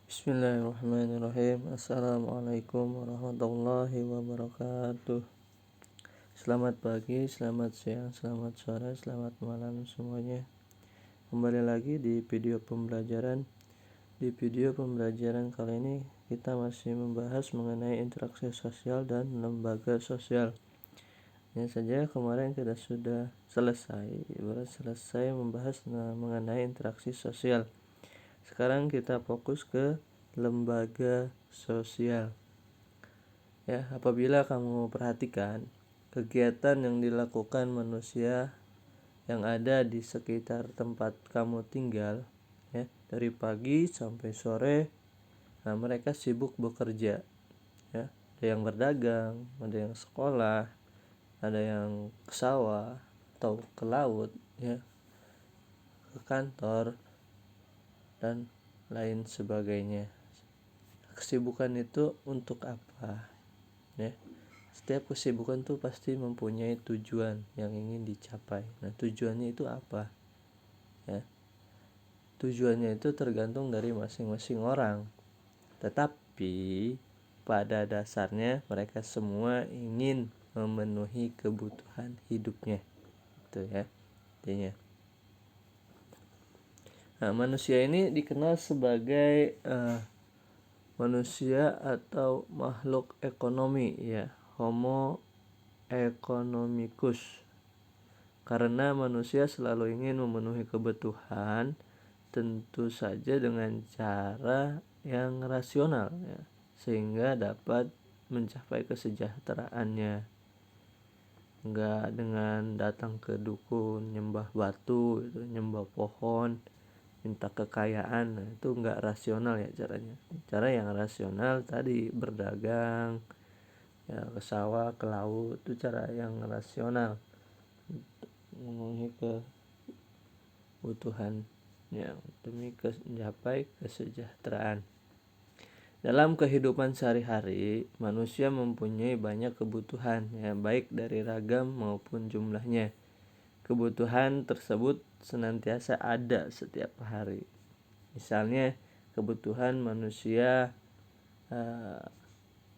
Bismillahirrahmanirrahim. Assalamualaikum warahmatullahi wabarakatuh. Selamat pagi, selamat siang, selamat sore, selamat malam semuanya. Kembali lagi di video pembelajaran. Di video pembelajaran kali ini kita masih membahas mengenai interaksi sosial dan lembaga sosial. Ya saja kemarin kita sudah selesai membahas mengenai interaksi sosial. Sekarang kita fokus ke lembaga sosial. Ya, apabila kamu perhatikan kegiatan yang dilakukan manusia yang ada di sekitar tempat kamu tinggal, ya, dari pagi sampai sore, mereka sibuk bekerja. Ya, ada yang berdagang, ada yang sekolah, ada yang ke sawah atau ke laut, ya, ke kantor dan lain sebagainya. Kesibukan itu untuk apa? Ya, setiap kesibukan tuh pasti mempunyai tujuan yang ingin dicapai. Nah, tujuannya itu apa? Ya, tujuannya itu tergantung dari masing-masing orang. Tetapi pada dasarnya mereka semua ingin memenuhi kebutuhan hidupnya. Itu ya, intinya. Nah, manusia ini dikenal sebagai manusia atau makhluk ekonomi, ya, Homo economicus. Karena manusia selalu ingin memenuhi kebutuhan, tentu saja dengan cara yang rasional, ya, sehingga dapat mencapai kesejahteraannya. Enggak dengan datang ke dukun, nyembah batu, nyembah pohon, minta kekayaan. Nah, itu enggak rasional ya caranya. Cara yang rasional tadi berdagang, ya, ke sawah, ke laut, itu cara yang rasional untuk memenuhi kebutuhan yang demi mencapai kesejahteraan. Dalam kehidupan sehari-hari, manusia mempunyai banyak kebutuhan, ya, baik dari ragam maupun jumlahnya. Kebutuhan tersebut senantiasa ada setiap hari. Misalnya kebutuhan manusia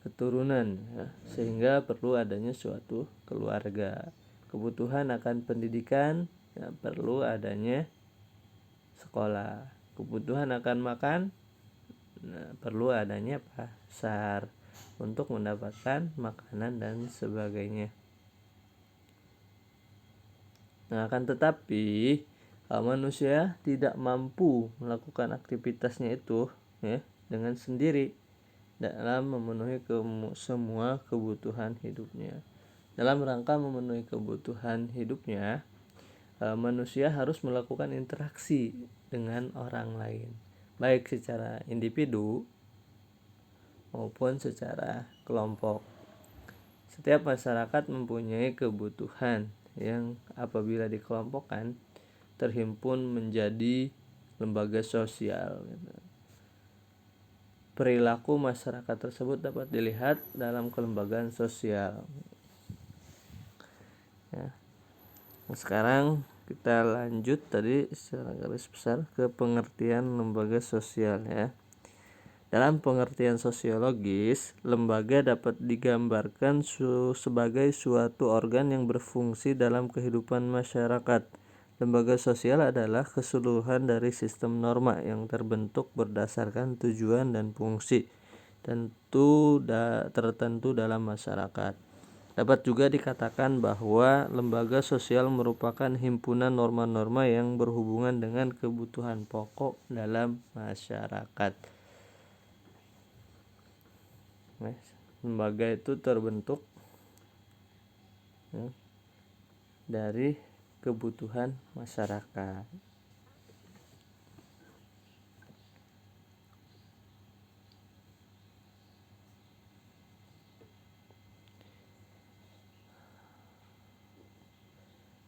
keturunan, ya, sehingga perlu adanya suatu keluarga. Kebutuhan akan pendidikan, ya, perlu adanya sekolah. Kebutuhan akan makan, perlu adanya pasar untuk mendapatkan makanan dan sebagainya. Nah, akan tetapi kalau manusia tidak mampu melakukan aktivitasnya itu, ya, dengan sendiri dalam memenuhi semua kebutuhan hidupnya. Dalam rangka memenuhi kebutuhan hidupnya, manusia harus melakukan interaksi dengan orang lain, baik secara individu maupun secara kelompok. Setiap masyarakat mempunyai kebutuhan yang apabila dikelompokkan terhimpun menjadi lembaga sosial. Perilaku masyarakat tersebut dapat dilihat dalam kelembagaan sosial. Ya. Nah, sekarang kita lanjut tadi secara garis besar ke pengertian lembaga sosial, ya. Dalam pengertian sosiologis, lembaga dapat digambarkan sebagai suatu organ yang berfungsi dalam kehidupan masyarakat. Lembaga sosial adalah keseluruhan dari sistem norma yang terbentuk berdasarkan tujuan dan fungsi tertentu dalam masyarakat. Dapat juga dikatakan bahwa lembaga sosial merupakan himpunan norma-norma yang berhubungan dengan kebutuhan pokok dalam masyarakat. Lembaga itu terbentuk, ya, dari kebutuhan masyarakat.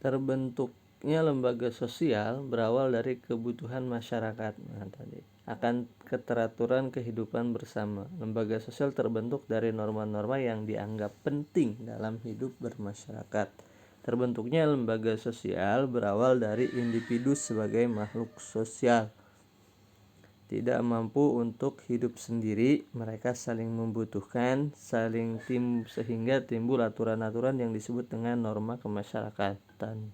Terbentuknya lembaga sosial berawal dari kebutuhan masyarakat. Nah, tadi akan keteraturan kehidupan bersama. Lembaga sosial terbentuk dari norma-norma yang dianggap penting dalam hidup bermasyarakat. Terbentuknya lembaga sosial berawal dari individu sebagai makhluk sosial. tidak mampu untuk hidup sendiri. Mereka saling membutuhkan, sehingga timbul aturan-aturan yang disebut dengan norma kemasyarakatan.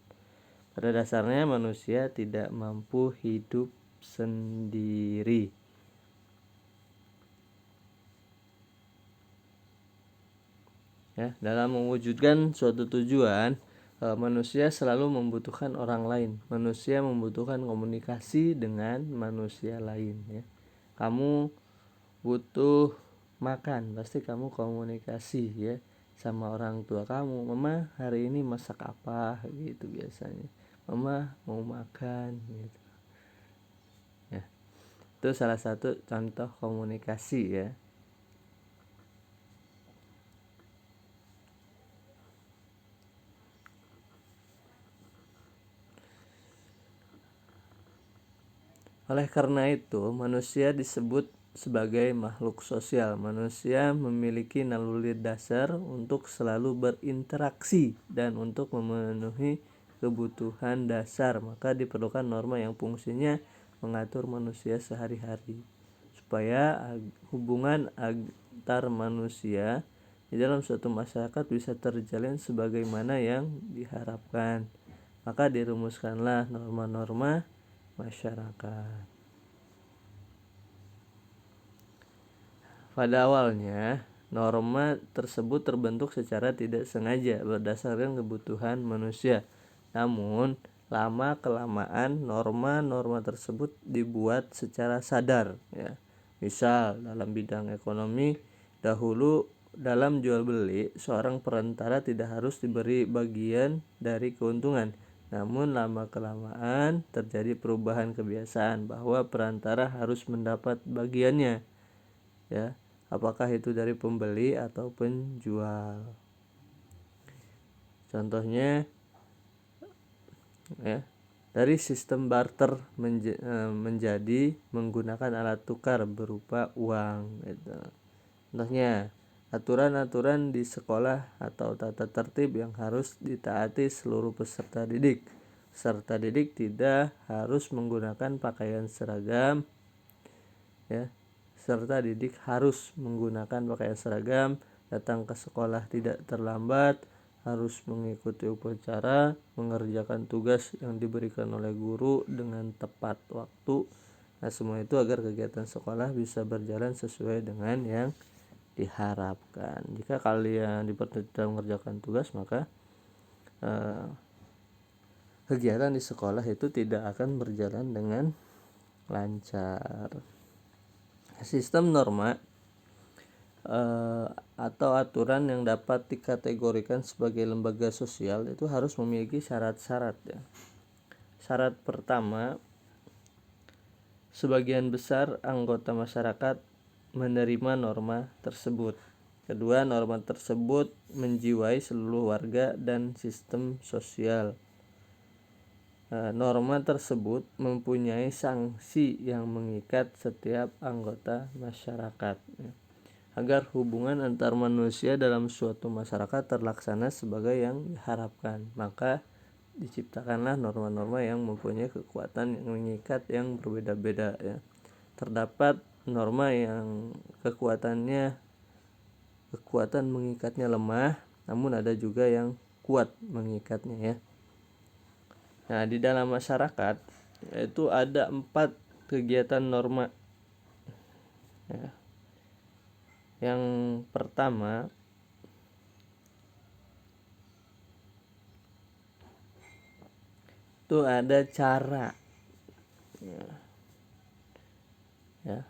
Pada dasarnya manusia tidak mampu hidup sendiri. Ya, dalam mewujudkan suatu tujuan, manusia selalu membutuhkan orang lain. Manusia membutuhkan komunikasi dengan manusia lain. Ya. Kamu butuh makan, pasti kamu komunikasi ya sama orang tua kamu. Mama hari ini masak apa gitu biasanya. Mama mau makan gitu. Ya. Itu salah satu contoh komunikasi ya. Oleh karena itu, manusia disebut sebagai makhluk sosial. Manusia memiliki naluri dasar untuk selalu berinteraksi dan untuk memenuhi kebutuhan dasar. Maka diperlukan norma yang fungsinya mengatur manusia sehari-hari, supaya hubungan antar manusia di dalam suatu masyarakat bisa terjalin sebagaimana yang diharapkan. Maka dirumuskanlah norma-norma masyarakat. Pada awalnya, norma tersebut terbentuk secara tidak sengaja berdasarkan kebutuhan manusia. Namun, lama-kelamaan norma-norma tersebut dibuat secara sadar. Ya. Misal, dalam bidang ekonomi, dahulu dalam jual beli, seorang perantara tidak harus diberi bagian dari keuntungan. Namun lama-kelamaan terjadi perubahan kebiasaan bahwa perantara harus mendapat bagiannya. Ya, apakah itu dari pembeli atau penjual. Contohnya ya, dari sistem barter menjadi menggunakan alat tukar berupa uang gitu. Contohnya, aturan-aturan di sekolah atau tata tertib yang harus ditaati seluruh peserta didik. Peserta didik tidak harus menggunakan pakaian seragam, ya. Peserta didik harus menggunakan pakaian seragam, datang ke sekolah tidak terlambat, harus mengikuti upacara, mengerjakan tugas yang diberikan oleh guru dengan tepat waktu. Nah, semua itu agar kegiatan sekolah bisa berjalan sesuai dengan yang diharapkan. Jika kalian diperintahkan mengerjakan tugas, maka kegiatan di sekolah itu tidak akan berjalan dengan lancar. Sistem norma atau aturan yang dapat dikategorikan sebagai lembaga sosial itu harus memiliki syarat-syarat ya. Syarat pertama, sebagian besar anggota masyarakat menerima norma tersebut. Kedua, norma tersebut menjiwai seluruh warga dan sistem sosial. Norma tersebut mempunyai sanksi yang mengikat setiap anggota masyarakat. Agar hubungan antar manusia dalam suatu masyarakat terlaksana sebagai yang diharapkan, maka diciptakanlah norma-norma yang mempunyai kekuatan yang mengikat yang berbeda-beda ya. Terdapat norma yang kekuatan mengikatnya lemah, namun ada juga yang kuat mengikatnya ya. Nah, di dalam masyarakat itu ada 4 kegiatan norma ya. Yang pertama itu ada cara ya.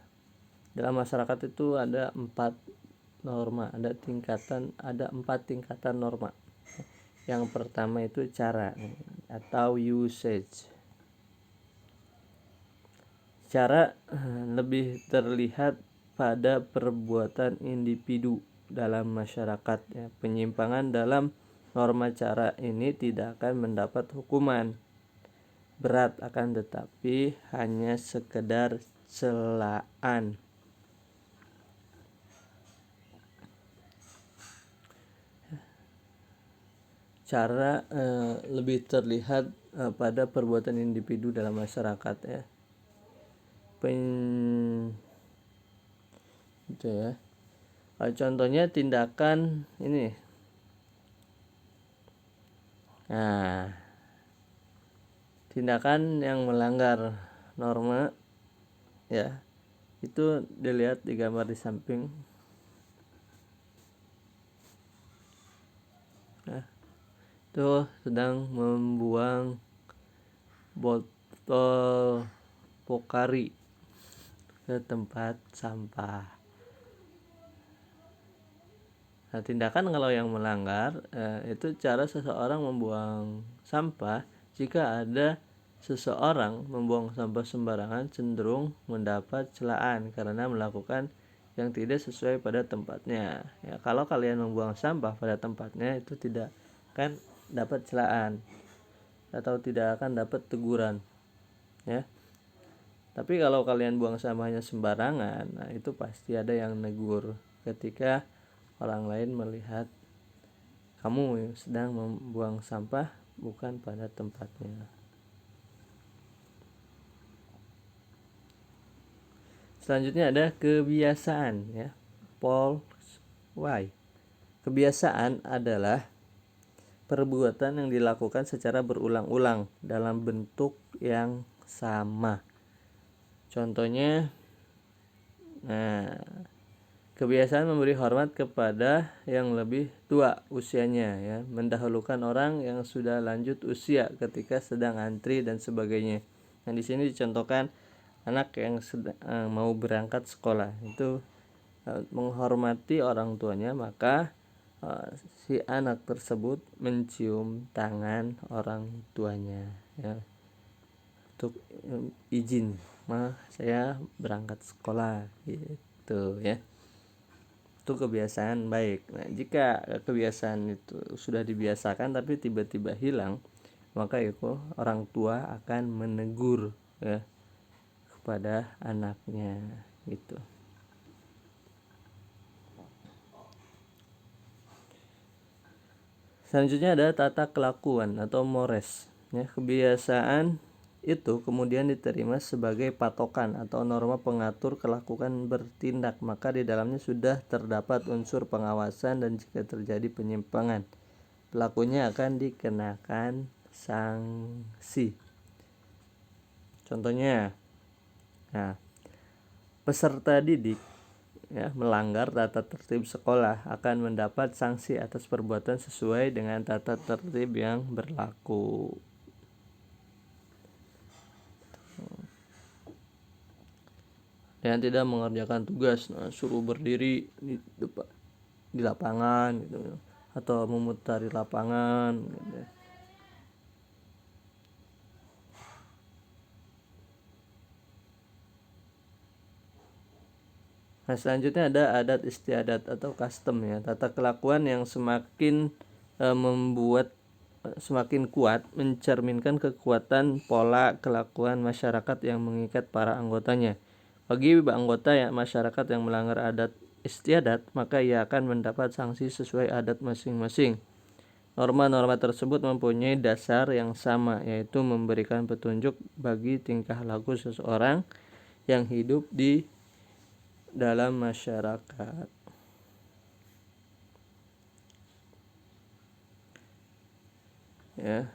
Dalam masyarakat itu ada 4 norma, ada 4 tingkatan norma. Yang pertama itu cara atau usage. Cara lebih terlihat pada perbuatan individu dalam masyarakat ya. Penyimpangan dalam norma cara ini tidak akan mendapat hukuman berat, akan tetapi hanya sekedar celaan. Cara lebih terlihat pada perbuatan individu dalam masyarakat ya. itu ya. Contohnya tindakan ini. Nah, tindakan yang melanggar norma ya, itu dilihat di gambar di samping. Nah, itu sedang membuang botol Pocari ke tempat sampah. Nah, tindakan kalau yang melanggar itu cara seseorang membuang sampah. Jika ada seseorang membuang sampah sembarangan, cenderung mendapat celaan karena melakukan yang tidak sesuai pada tempatnya. Ya, kalau kalian membuang sampah pada tempatnya, itu tidak akan dapat celaan atau tidak akan dapat teguran. Ya. Tapi kalau kalian buang sampahnya sembarangan, nah itu pasti ada yang negur ketika orang lain melihat kamu sedang membuang sampah bukan pada tempatnya. Selanjutnya ada kebiasaan ya. Paul Why. Kebiasaan adalah perbuatan yang dilakukan secara berulang-ulang dalam bentuk yang sama. Contohnya, kebiasaan memberi hormat kepada yang lebih tua usianya ya, mendahulukan orang yang sudah lanjut usia ketika sedang antri dan sebagainya. Nah, di sini dicontohkan anak yang mau berangkat sekolah itu menghormati orang tuanya, maka si anak tersebut mencium tangan orang tuanya ya, untuk izin, saya berangkat sekolah gitu ya. Itu kebiasaan baik. Nah, jika kebiasaan itu sudah dibiasakan tapi tiba-tiba hilang, maka itu orang tua akan menegur ya kepada anaknya gitu. Selanjutnya ada tata kelakuan atau mores ya. Kebiasaan itu kemudian diterima sebagai patokan atau norma pengatur kelakuan bertindak, maka di dalamnya sudah terdapat unsur pengawasan dan jika terjadi penyimpangan, pelakunya akan dikenakan sanksi. Contohnya, nah, peserta didik ya melanggar tata tertib sekolah akan mendapat sanksi atas perbuatan sesuai dengan tata tertib yang berlaku. Dan tidak mengerjakan tugas, suruh berdiri di lapangan gitu, atau memutari lapangan gitu. Nah, selanjutnya ada adat istiadat atau custom ya, tata kelakuan yang semakin semakin kuat mencerminkan kekuatan pola kelakuan masyarakat yang mengikat para anggotanya. Bagi anggota masyarakat yang melanggar adat istiadat, maka ia akan mendapat sanksi sesuai adat masing-masing. Norma-norma tersebut mempunyai dasar yang sama, yaitu memberikan petunjuk bagi tingkah laku seseorang yang hidup di dalam masyarakat. Ya,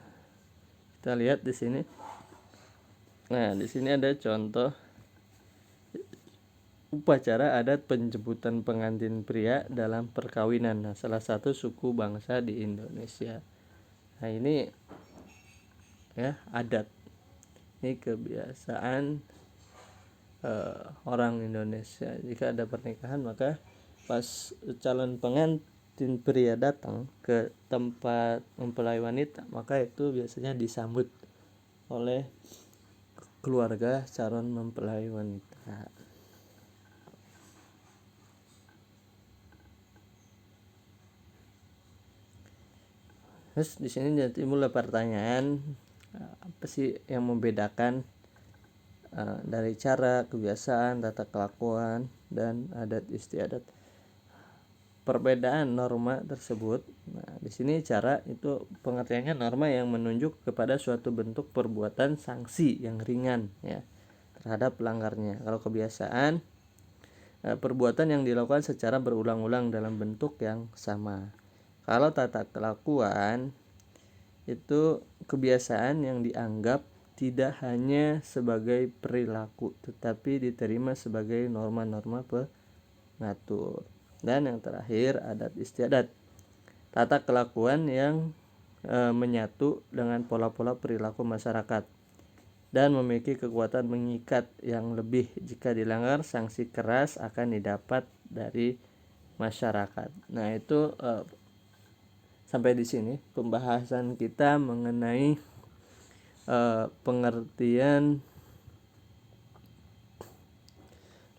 kita lihat di sini. Nah, di sini ada contoh upacara adat penjemputan pengantin pria dalam perkawinan. Nah, salah satu suku bangsa di Indonesia. Nah, ini ya adat. Ini kebiasaan orang Indonesia. Jika ada pernikahan, maka pas calon pengantin pria datang ke tempat mempelai wanita, maka itu biasanya disambut oleh keluarga calon mempelai wanita. Terus di sini timbul pertanyaan, apa sih yang membedakan dari cara, kebiasaan, tata kelakuan, dan adat istiadat? Perbedaan norma tersebut. Nah, di sini cara itu pengertiannya norma yang menunjuk kepada suatu bentuk perbuatan sanksi yang ringan ya, terhadap pelanggarnya. Kalau kebiasaan, perbuatan yang dilakukan secara berulang-ulang dalam bentuk yang sama. Kalau tata kelakuan itu kebiasaan yang dianggap tidak hanya sebagai perilaku, tetapi diterima sebagai norma-norma pengatur. Dan yang terakhir, adat istiadat. Tata kelakuan yang menyatu dengan pola-pola perilaku masyarakat dan memiliki kekuatan mengikat yang lebih. Jika dilanggar, sanksi keras akan didapat dari masyarakat. Nah, itu sampai di sini pembahasan kita mengenai pengertian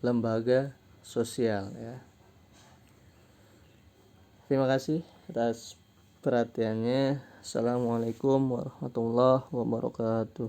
lembaga sosial ya. Terima kasih atas perhatiannya. Assalamualaikum warahmatullahi wabarakatuh.